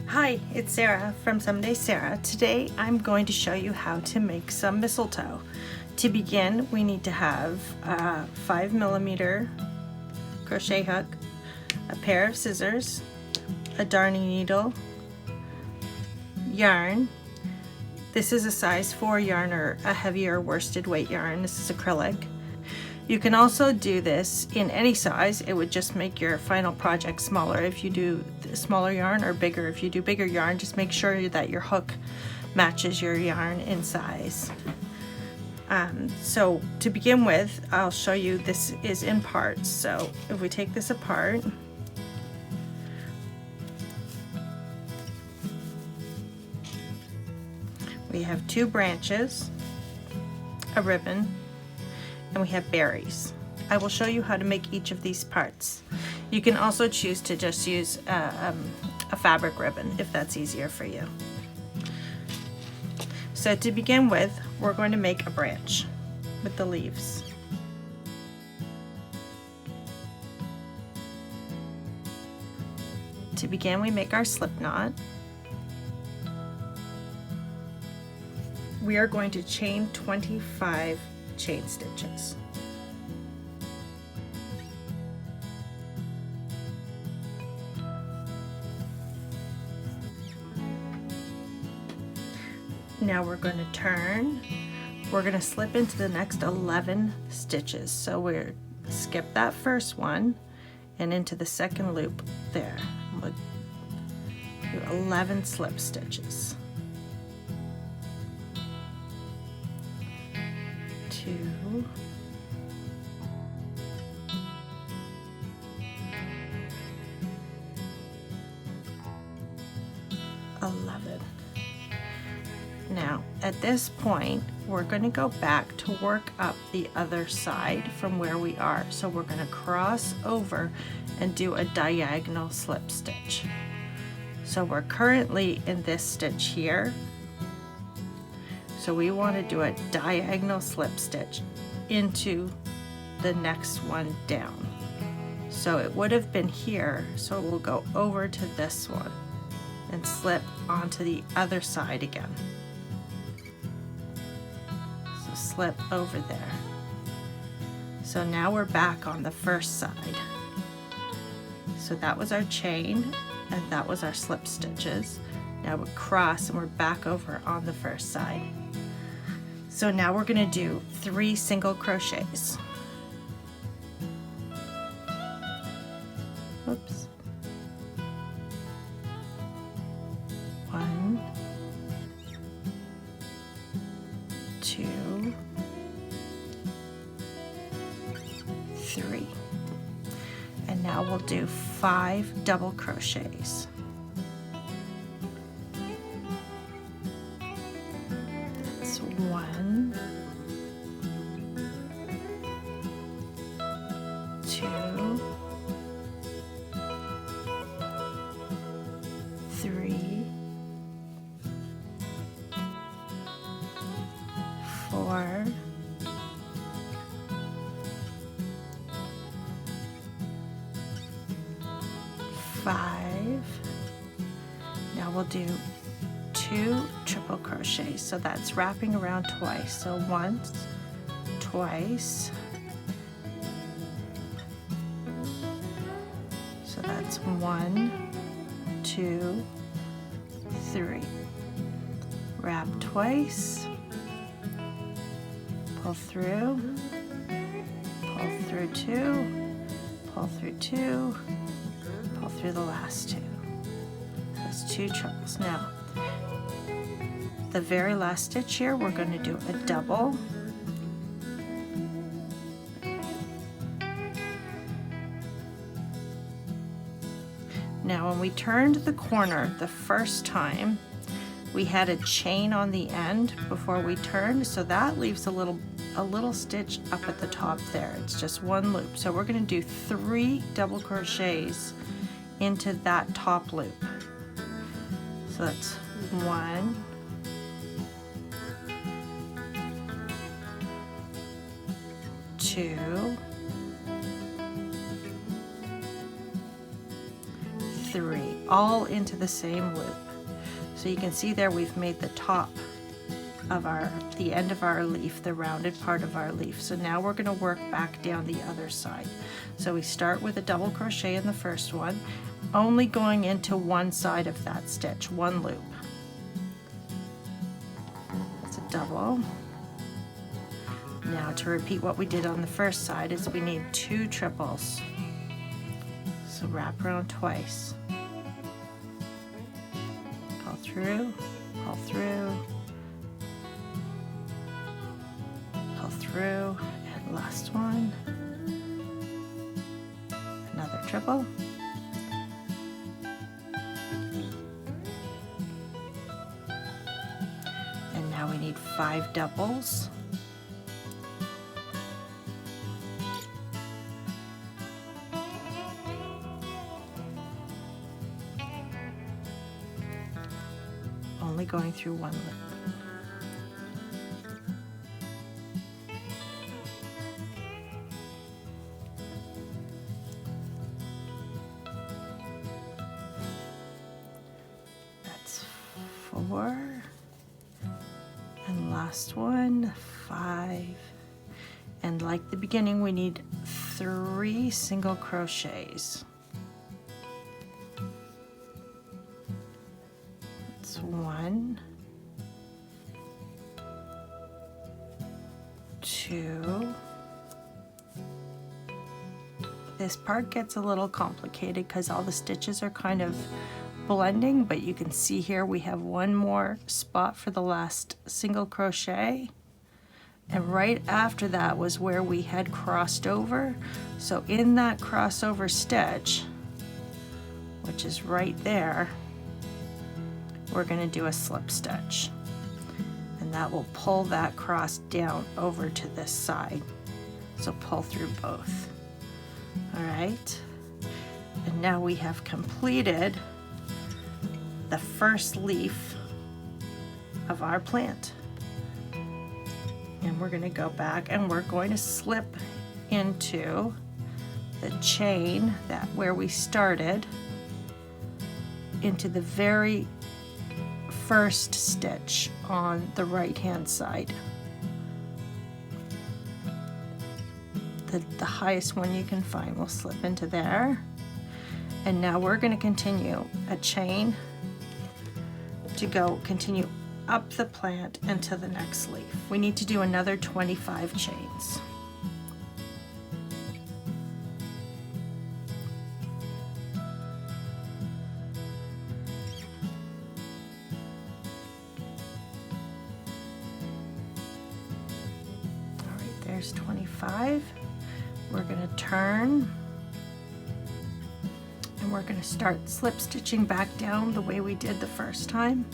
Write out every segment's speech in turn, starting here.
Hi, it's Sarah from Someday Sarah. Today I'm going to show you how to make some mistletoe. To begin, we need to have a 5mm crochet hook, a pair of scissors, a darning needle, yarn. This is a size 4 yarn or a heavier worsted weight yarn. This is acrylic. You can also do this in any size. It would just make your final project smaller if you do smaller yarn, or bigger if you do bigger yarn. Just make sure that your hook matches your yarn in size. So to begin with, I'll show you, this is in parts. So if we take this apart, we have 2 branches, a ribbon, and we have berries. I will show you how to make each of these parts. You can also choose to just use a fabric ribbon if that's easier for you. So to begin with, we're going to make a branch with the leaves. To begin, we make our slip knot. We are going to chain 25 chain stitches. Now we're going to turn. We're going to slip into the next 11 stitches. So we're skip that first one and into the second loop there. We'll do 11 slip stitches. 2, 11. Now at this point, we're going to go back to work up the other side from where we are. So we're going to cross over and do a diagonal slip stitch. So we're currently in this stitch here. So we want to do a diagonal slip stitch into the next one down. So it would have been here, so we'll go over to this one and slip onto the other side again. So slip over there. So now we're back on the first side. So that was our chain and that was our slip stitches. Now we cross and we're back over on the first side. So now we're going to do 3 single crochets. Oops. 1, 2, 3. And now we'll do 5 double crochets. That's 1, 2, 3, 4, 5. Now we'll do 2 triple crochets, so that's wrapping around twice. So once, twice. So that's 1, 2, 3. Wrap twice. Pull through. Pull through 2. Pull through 2. Pull through the last 2. That's 2 triples. Now, the very last stitch here, we're going to do a double. Now when we turned the corner the first time, we had a chain on the end before we turned, so that leaves a little stitch up at the top there. It's just 1 loop. So we're going to do 3 double crochets into that top loop. So that's 1, 2, 3, all into the same loop. So you can see there we've made the top of the end of our leaf, the rounded part of our leaf. So now we're going to work back down the other side. So we start with a double crochet in the first one, only going into one side of that stitch, one loop. That's a double. Now to repeat what we did on the first side is we need 2 triples. So wrap around twice. Pull through, pull through, pull through, and last one. Another triple. And now we need 5 doubles. Only going through one loop. That's 4. And last one, 5. And like the beginning, we need 3 single crochets. 1, 2. This part gets a little complicated because all the stitches are kind of blending, but you can see here we have one more spot for the last single crochet, and right after that was where we had crossed over. So in that crossover stitch, which is right there, we're going to do a slip stitch, and that will pull that cross down over to this side. So pull through both. All right, and now we have completed the first leaf of our plant, and we're going to go back and we're going to slip into the chain that where we started into the very first stitch on the right hand side. The highest one you can find will slip into there. And now we're going to continue a chain to continue up the plant into the next leaf. We need to do another 25 chains. There's 25. We're going to turn and we're going to start slip stitching back down the way we did the first time,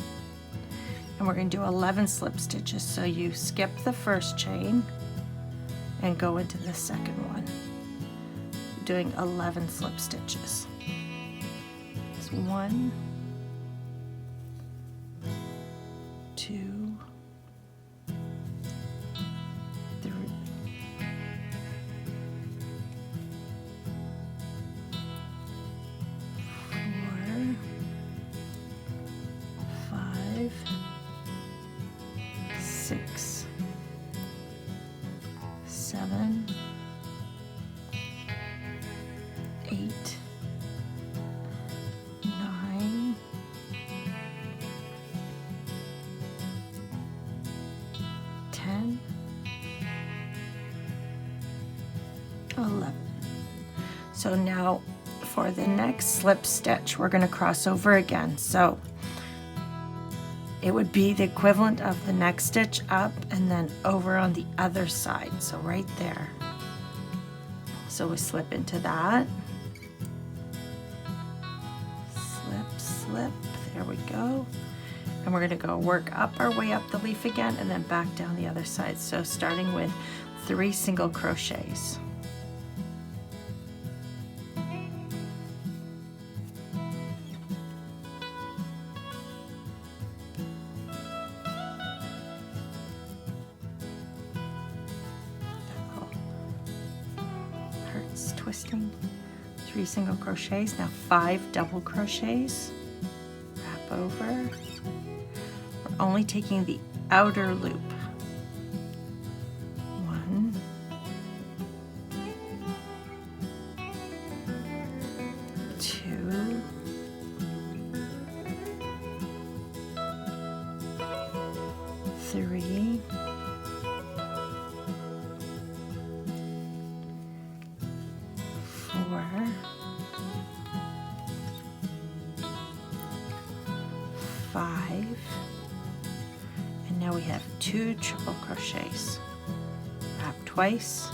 and we're going to do 11 slip stitches. So you skip the first chain and go into the second one, doing 11 slip stitches. It's 1, 2, 3, 4, 5, 6, 7, 8, 9, 10, 11. So now for the next slip stitch, we're going to cross over again. So it would be the equivalent of the next stitch up and then over on the other side. So right there. So we slip into that. Slip, slip, there we go. And we're going to go work up our way up the leaf again and then back down the other side. So starting with 3 single crochets. Hurts twisting. 3 single crochets, now 5 double crochets, wrap over. We're only taking the outer loop. 1, 2, 3, 4, 5, and now we have 2 triple crochets. Wrap twice,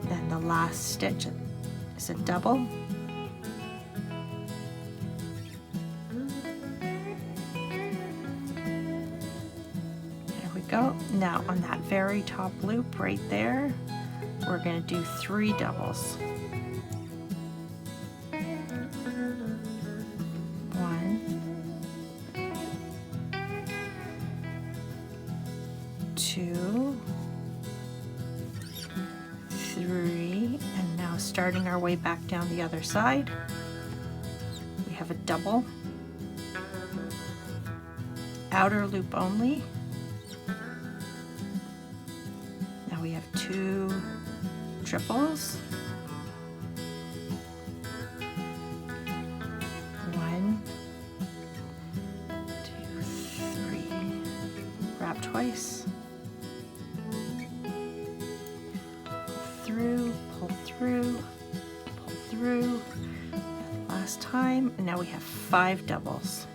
then the last stitch is a double. Go. Now on that very top loop right there, we're going to do 3 doubles. 1, 2, 3, and now starting our way back down the other side, we have a double, outer loop only. We have 2 triples, 1, 2, 3, wrap twice, pull through, pull through, and last time, and now we have 5 doubles.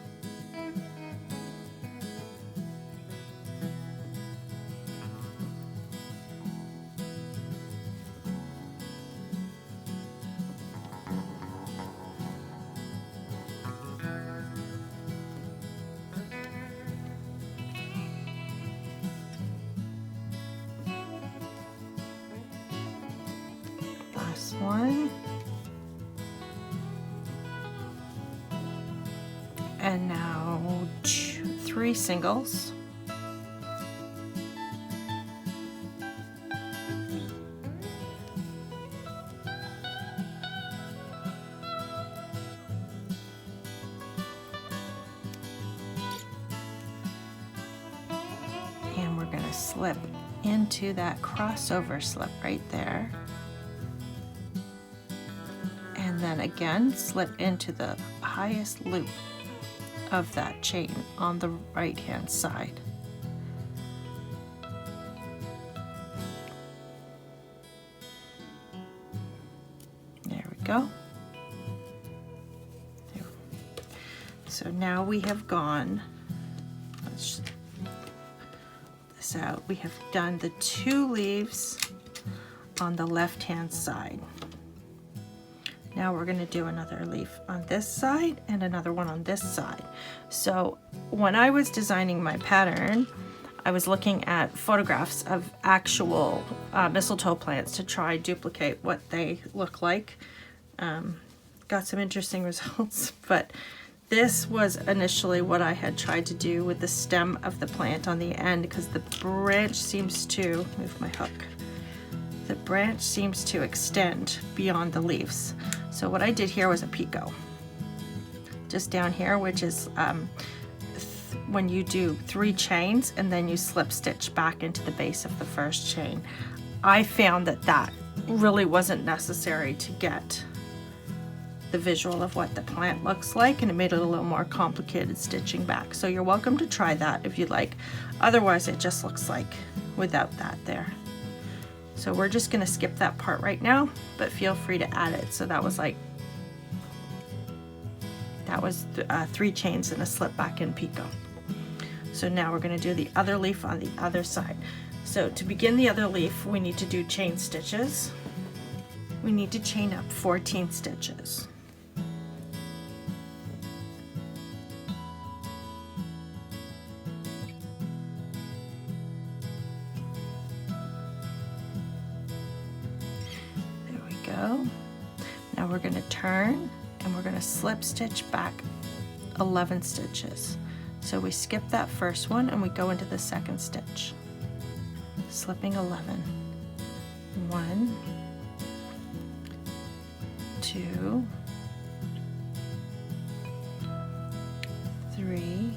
Last one, and now 3 singles, and we're going to slip into that crossover slip right there. And then again, slip into the highest loop of that chain on the right hand side. There we go. So now we have gone, let's this out, we have done the 2 leaves on the left hand side. Now we're going to do another leaf on this side and another one on this side. So when I was designing my pattern, I was looking at photographs of actual mistletoe plants to try duplicate what they look like. Got some interesting results, but this was initially what I had tried to do with the stem of the plant on the end, because the branch seems to, move my hook, the branch seems to extend beyond the leaves. So what I did here was a picot, just down here, which is when you do 3 chains and then you slip stitch back into the base of the first chain. I found that that really wasn't necessary to get the visual of what the plant looks like, and it made it a little more complicated stitching back. So you're welcome to try that if you'd like. Otherwise it just looks like without that there. So we're just going to skip that part right now, but feel free to add it. So that was 3 chains and a slip back in picot. So now we're going to do the other leaf on the other side. So to begin the other leaf, we need to do chain stitches. We need to chain up 14 stitches. Now we're we're going to turn and we're going to slip stitch back 11 stitches. So we skip that first one and we go into the second stitch, slipping 11. 1, 2, 3,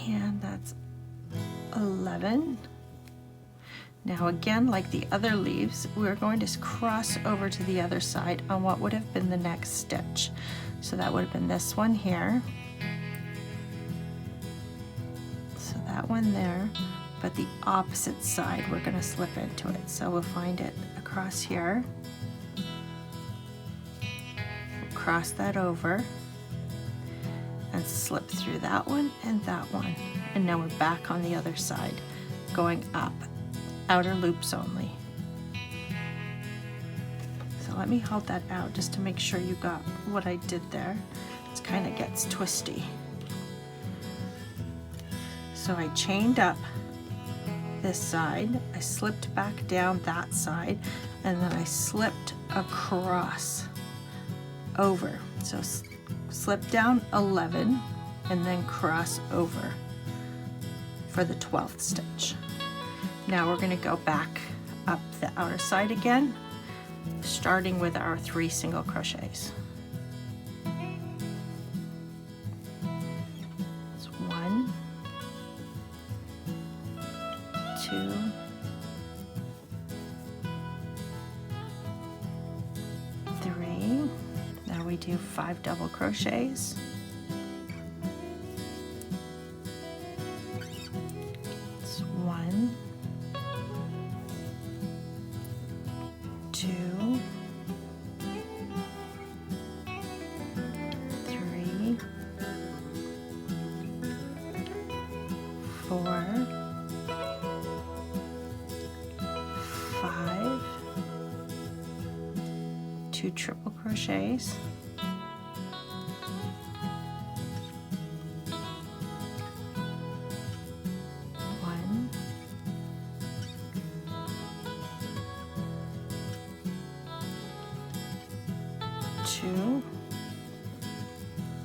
and that's 11. Now again, like the other leaves, we're going to cross over to the other side on what would have been the next stitch. So that would have been this one here. So that one there, but the opposite side we're going to slip into it. So we'll find it across here. We'll cross that over and slip through that one and that one. And now we're back on the other side, going up. Outer loops only. So let me hold that out just to make sure you got what I did there. It kind of gets twisty. So I chained up this side, I slipped back down that side, and then I slipped across over. So slip down 11 and then cross over for the 12th stitch. Now we're going to go back up the outer side again, starting with our 3 single crochets. It's 1, 2, 3. Now we do 5 double crochets. It's 1, 2, 3, 4, 5, 2 triple crochets, 1, 2,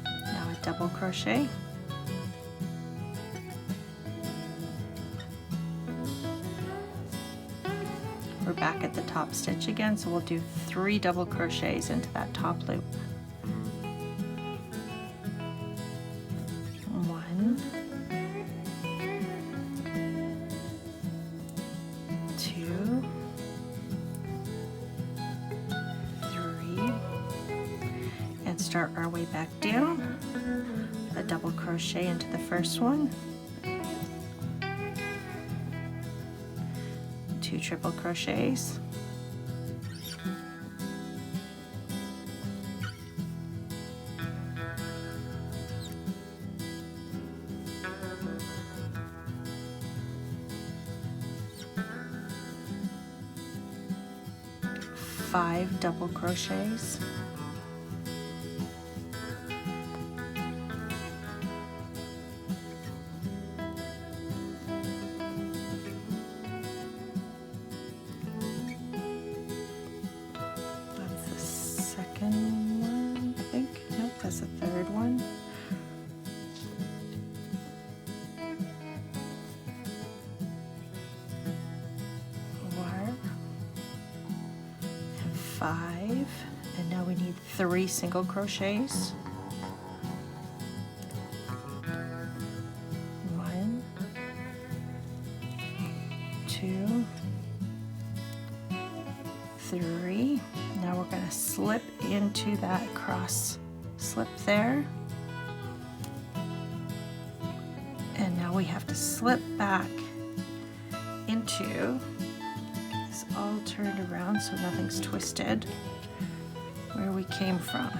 now a double crochet, we're back at the top stitch again, so we'll do 3 double crochets into that top loop. 1, 2, 3, and start our way back down. A double crochet into the first one, 2 triple crochets, 5 double crochets, 5, and now we need 3 single crochets. 1, 2, 3. Now we're going to slip into that cross slip there. And now we have to slip back into, it's all turned around so nothing's twisted, where we came from.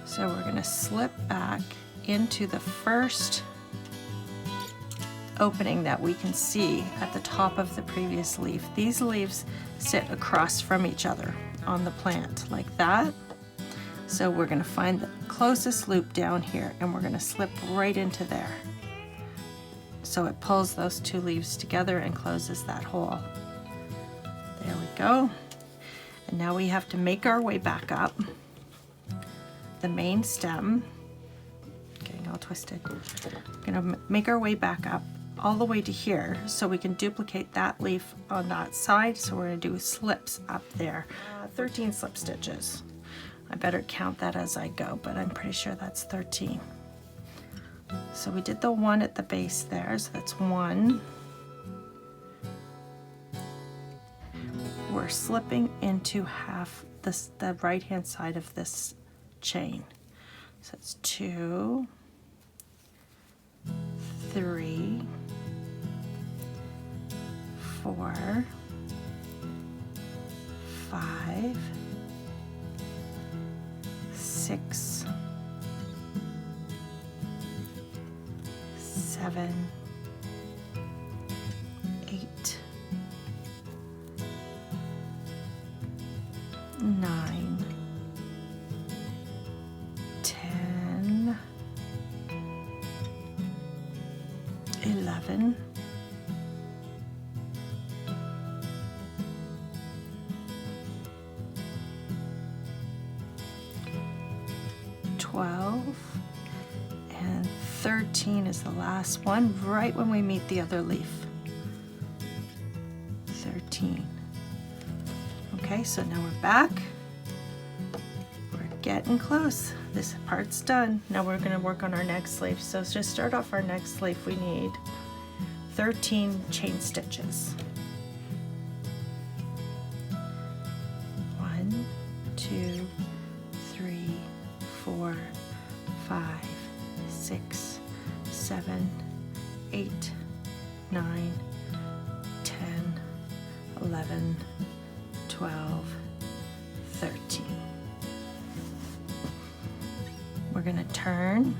So we're going to slip back into the first opening that we can see at the top of the previous leaf. These leaves sit across from each other on the plant like that. So we're going to find the closest loop down here and we're going to slip right into there. so it pulls those two leaves together and closes that hole. There we go. And now we have to make our way back up the main stem. Getting all twisted. We're gonna make our way back up all the way to here so we can duplicate that leaf on that side. So we're gonna do slips up there. 13 slip stitches. I better count that as I go, but I'm pretty sure that's 13. So we did the one at the base there, so that's 1. We're slipping into half this, the right hand side of this chain. So it's 2, 3, 4, 5, 6, 7, 8, 9, 10, 11, 12, and 13 is the last one, right when we meet the other leaf. 13. Okay, so now we're back. We're getting close. This part's done. Now we're going to work on our next sleeve. So to start off our next sleeve, we need 13 chain stitches. 1, 2, 3, 4, 5, 6, 7, 8, 9, 10, 11, 12, 13. We're going to turn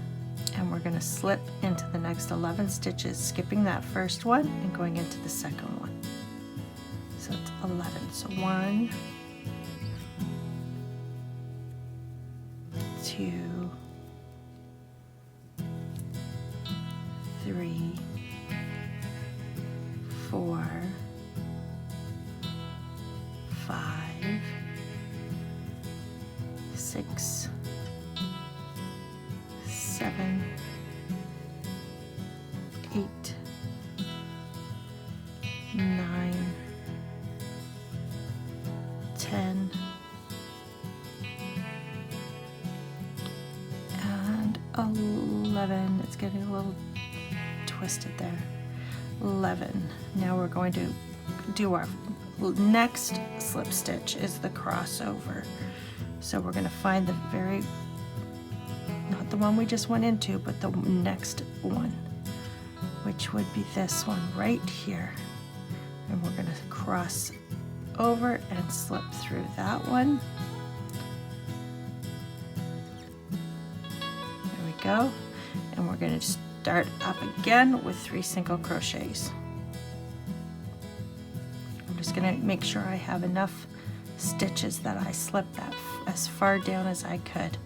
and we're going to slip into the next 11 stitches, skipping that first one and going into the second one. So it's 11. So 1, 2, 3, 4, 5, 6, 7, 8, 9, 10, and 11. It's getting a little twisted there. 11. Now we're going to do our next slip stitch is the crossover. So we're going to find the very, not the one we just went into, but the next one, which would be this one right here. And we're going to cross over and slip through that one. There we go. And we're going to start up again with 3 single crochets. I'm just going to make sure I have enough stitches that I slip that as far down as I could.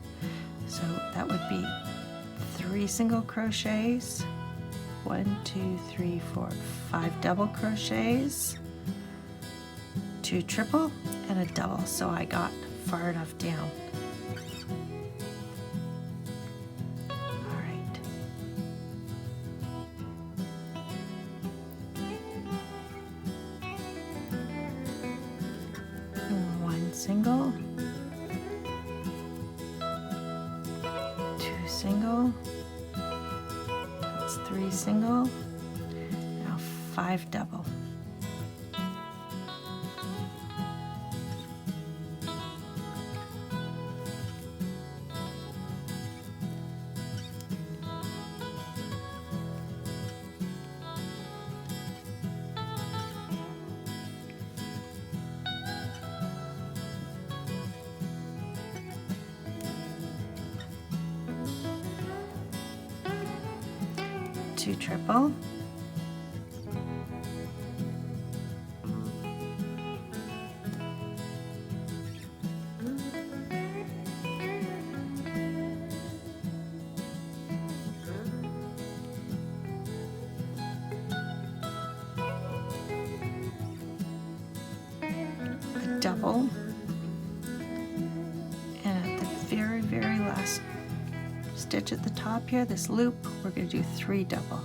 So that would be 3 single crochets, 1, 2, 3, 4, 5 double crochets, 2 triple, and a double. So I got far enough down. All right. And 1 single, 2 single, that's 3 single, now 5 double. Two triple, double, and at the very, very last stitch at the top here, this loop, we're going to do 3 double.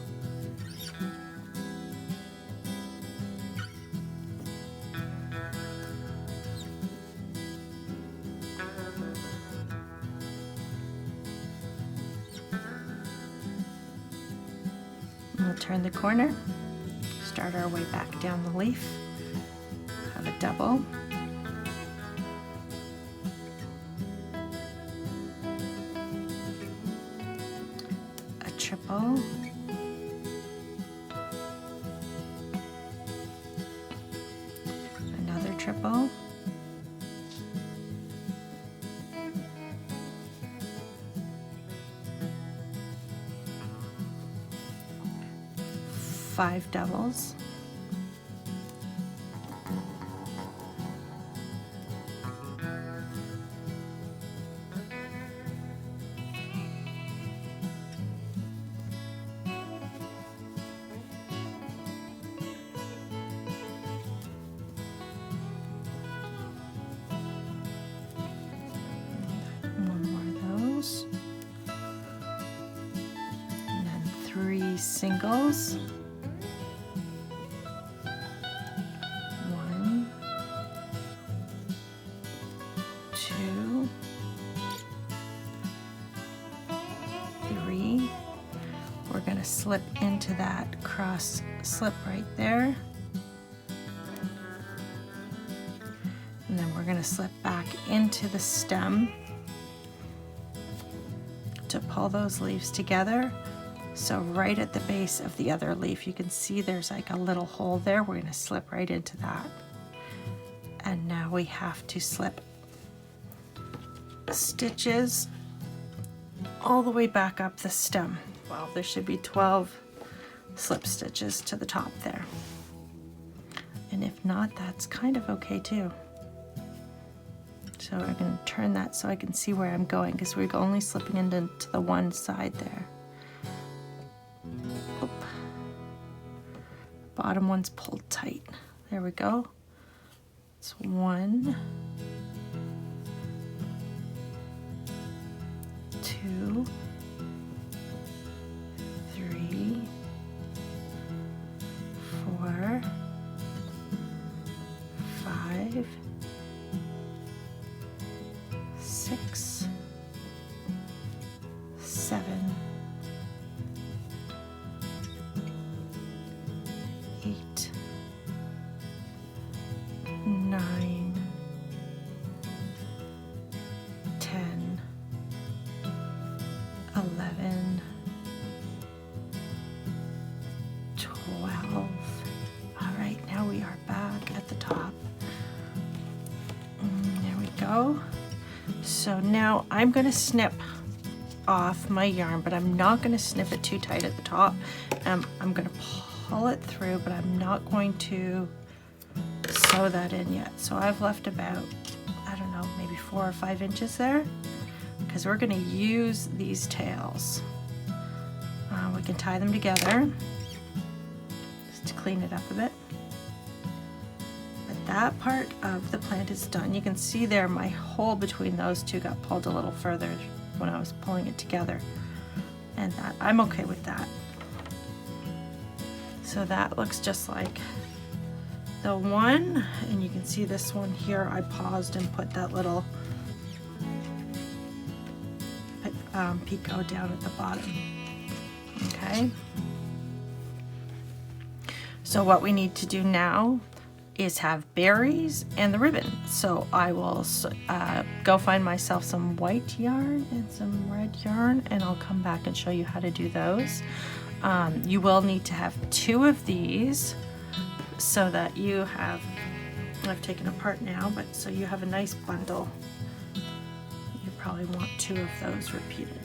And we'll turn the corner, start our way back down the leaf, have a double, a triple, another triple, five doubles, one more of those, and then 3 singles, 1, 2, 3. We're going to slip into that cross slip right there, and then we're going to slip back into the stem to pull those leaves together. So right at the base of the other leaf, you can see there's like a little hole there. We're going to slip right into that. And now we have to slip stitches all the way back up the stem. Well, there should be 12 slip stitches to the top there. And if not, that's kind of okay too. So I'm going to turn that so I can see where I'm going, because we're only slipping into the one side there. Oop. Bottom one's pulled tight. There we go. It's 1, 2, 3, 4, 5, 6, 7, 8, 9, 10, 11, 12. All right, now we are back at the top. There we go. So now I'm going to snip off my yarn, but I'm not going to snip it too tight at the top. I'm going to pull it through, but I'm not going to sew that in yet. So I've left about, I don't know, maybe 4 or 5 inches there, because we're going to use these tails. We can tie them together just to clean it up a bit. But that part of the plant is done. You can see there my hole between those two got pulled a little further when I was pulling it together, and that I'm okay with that. So that looks just like the one, and you can see this one here, I paused and put that little picot down at the bottom. Okay, so what we need to do now is have berries and the ribbon. So I will go find myself some white yarn and some red yarn, and I'll come back and show you how to do those. You will need to have 2 of these so that you have, I've taken apart now, but so you have a nice bundle. You probably want 2 of those repeated.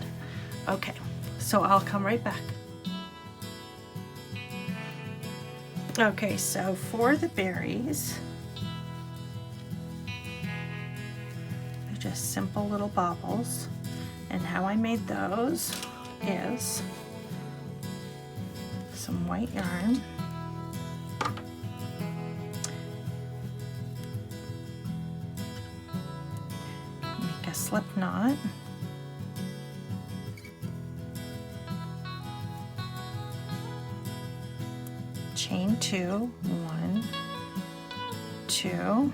Okay, so I'll come right back. Okay, so for the berries, they're just simple little baubles, and how I made those is some white yarn, slip knot. Chain 2, 1, 2.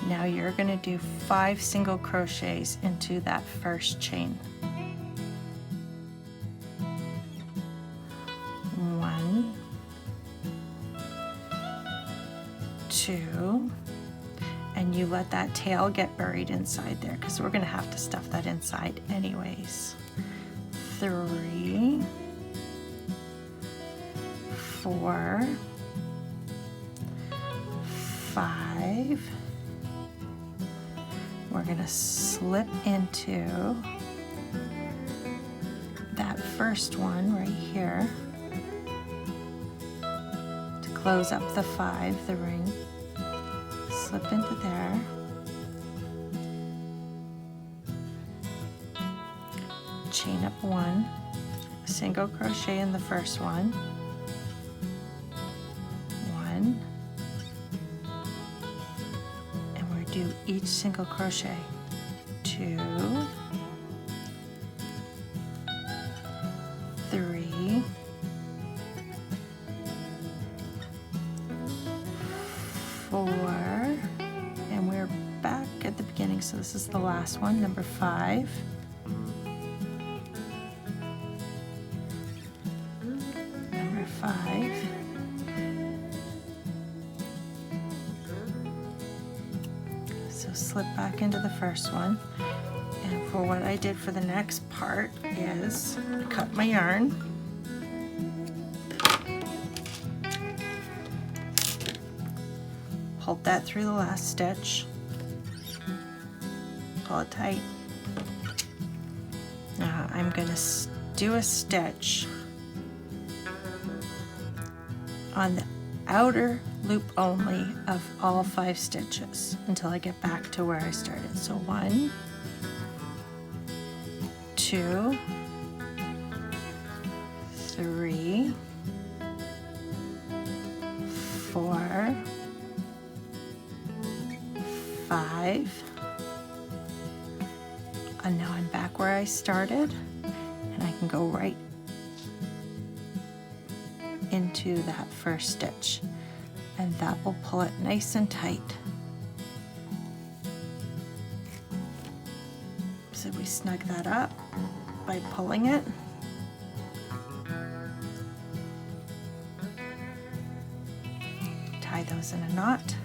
Now you're going to do 5 single crochets into that first chain. 1, 2, and you let that tail get buried inside there because we're going to have to stuff that inside anyways. 3, 4, 5. We're going to slip into that first one right here to close up the 5, the ring. Slip into there. Chain up 1, single crochet in the first one. 1, and we're do each single crochet. 2, 3, 4, and we're back at the beginning, so this is the last one, number 5. Number 5. So slip back into the first one. And for what I did for the next part is cut my yarn. Pulled that through the last stitch. Pull it tight. Now I'm going to do a stitch on the outer loop only of all 5 stitches until I get back to where I started. So 1, 2, 3, 4, 5, and now I'm back where I started, and I can go right into that first stitch, and that will pull it nice and tight. So we snug that up by pulling it. Tie those in a knot.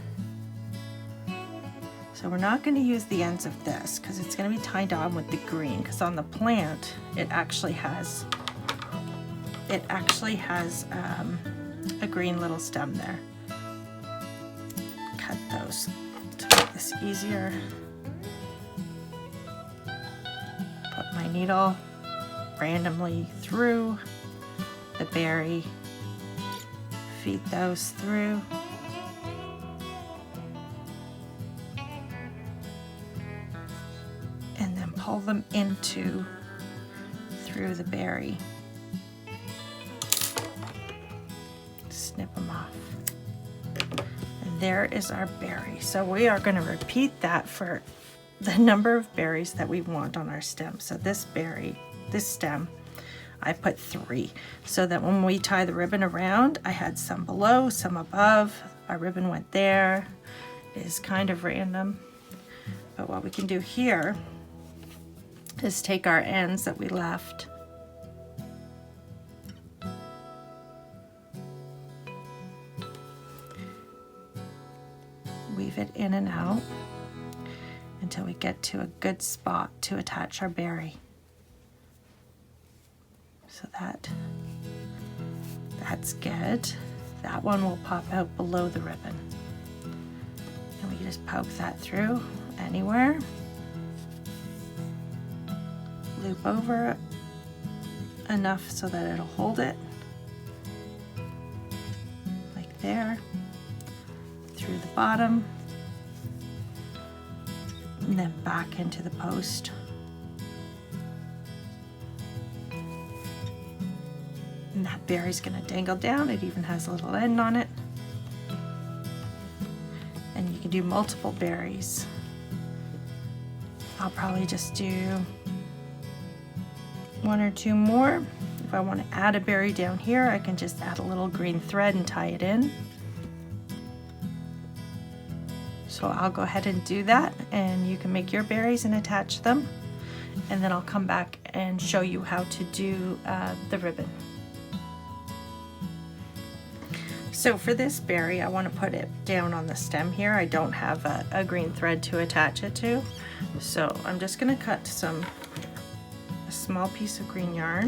So we're not going to use the ends of this because it's going to be tied on with the green, because on the plant it actually has a green little stem there. Cut those to make this easier. Put my needle randomly through the berry, feed those through. And then pull them into through the berry. Snip them off. And there is our berry. So we are going to repeat that for the number of berries that we want on our stem. So this berry, this stem, I put 3, so that when we tie the ribbon around, I had some below, some above. Our ribbon went there. It is kind of random. But what we can do here is take our ends that we left, weave it in and out until we get to a good spot to attach our berry. So that's good. That one will pop out below the ribbon. And we just poke that through anywhere. Loop over enough so that it'll hold it. Like there. Through the bottom. And then back into the post. And that berry's gonna dangle down. It even has a little end on it. And you can do multiple berries. I'll probably just do 1 or 2 more. If I want to add a berry down here, I can just add a little green thread and tie it in. So I'll go ahead and do that, and you can make your berries and attach them, and then I'll come back and show you how to do the ribbon. So for this berry, I want to put it down on the stem here. I don't have a green thread to attach it to, so I'm just going to cut a small piece of green yarn,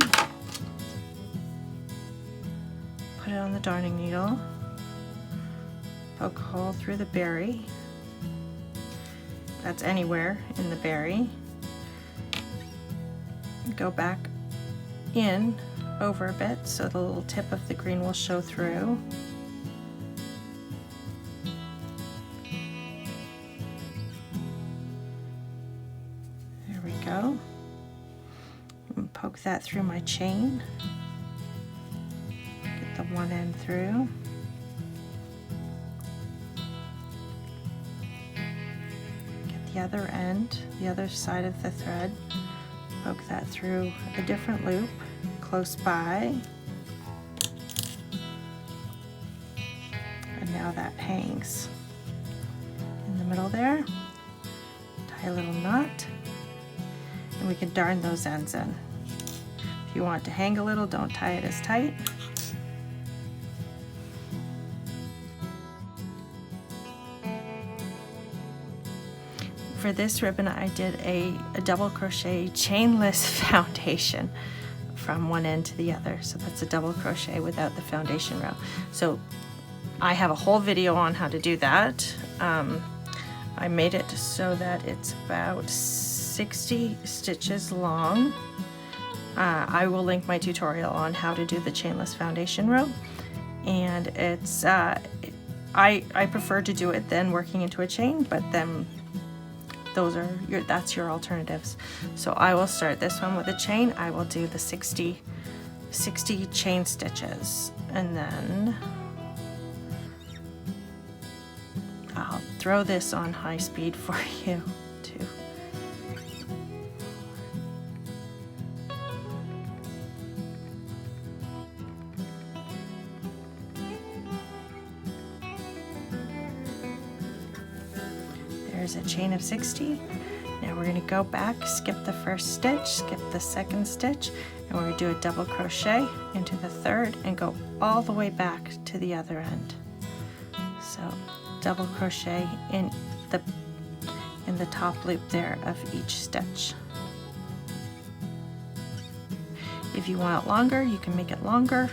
put it on the darning needle, poke a hole through the berry. That's anywhere in the berry. Go back in over a bit so the little tip of the green will show through. There we go. And poke that through my chain. Get the one end through. The other end, the other side of the thread, poke that through a different loop close by, and now that hangs in the middle there. Tie a little knot, and we can darn those ends in. If you want it to hang a little, don't tie it as tight. For this ribbon, I did a double crochet chainless foundation from one end to the other. So that's a double crochet without the foundation row. So I have a whole video on how to do that. I made it so that it's about 60 stitches long. I will link my tutorial on how to do the chainless foundation row. And it's, I prefer to do it then working into a chain, but then that's your alternatives. So I will start this one with a chain. I will do the 60 chain stitches, and then I'll throw this on high speed for you too. There's a chain of 60. Now we're going to go back, skip the first stitch, skip the second stitch, and we're going to do a double crochet into the third and go all the way back to the other end. So double crochet in the top loop there of each stitch. If you want it longer, you can make it longer.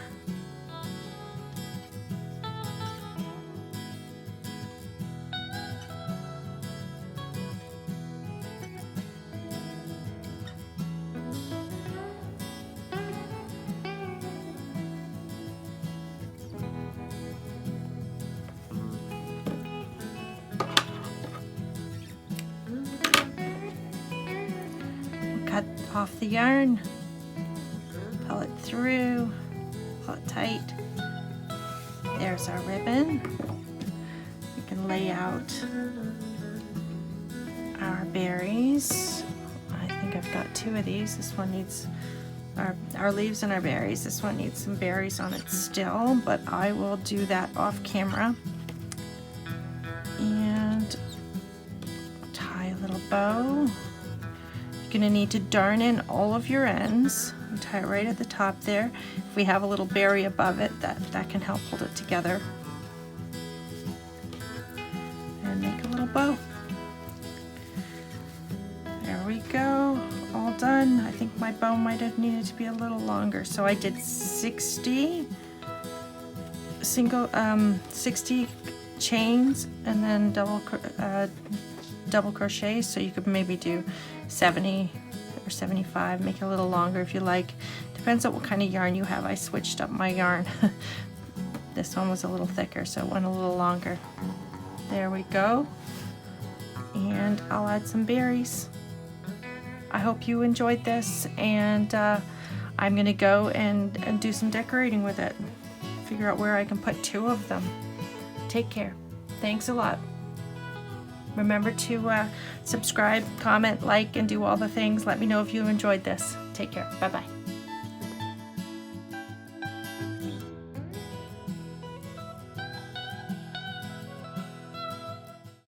Cut off the yarn, pull it through, pull it tight. There's our ribbon. We can lay out our berries. I think I've got 2 of these. This one needs our leaves and our berries. This one needs some berries on it still, but I will do that off camera. And tie a little bow. You're going to need to darn in all of your ends and tie it right at the top there. If we have a little berry above it, that can help hold it together. And make a little bow. There we go, all done. I think my bow might have needed to be a little longer, so I did 60 chains and then double crochet, so you could maybe do 70 or 75, make it a little longer if you like. Depends on what kind of yarn you have. I switched up my yarn. This one was a little thicker, so it went a little longer. There we go. And I'll add some berries. I hope you enjoyed this, and I'm gonna go and do some decorating with it. Figure out where I can put 2 of them. Take care. Thanks a lot. Remember to subscribe, comment, like, and do all the things. Let me know if you enjoyed this. Take care. Bye-bye.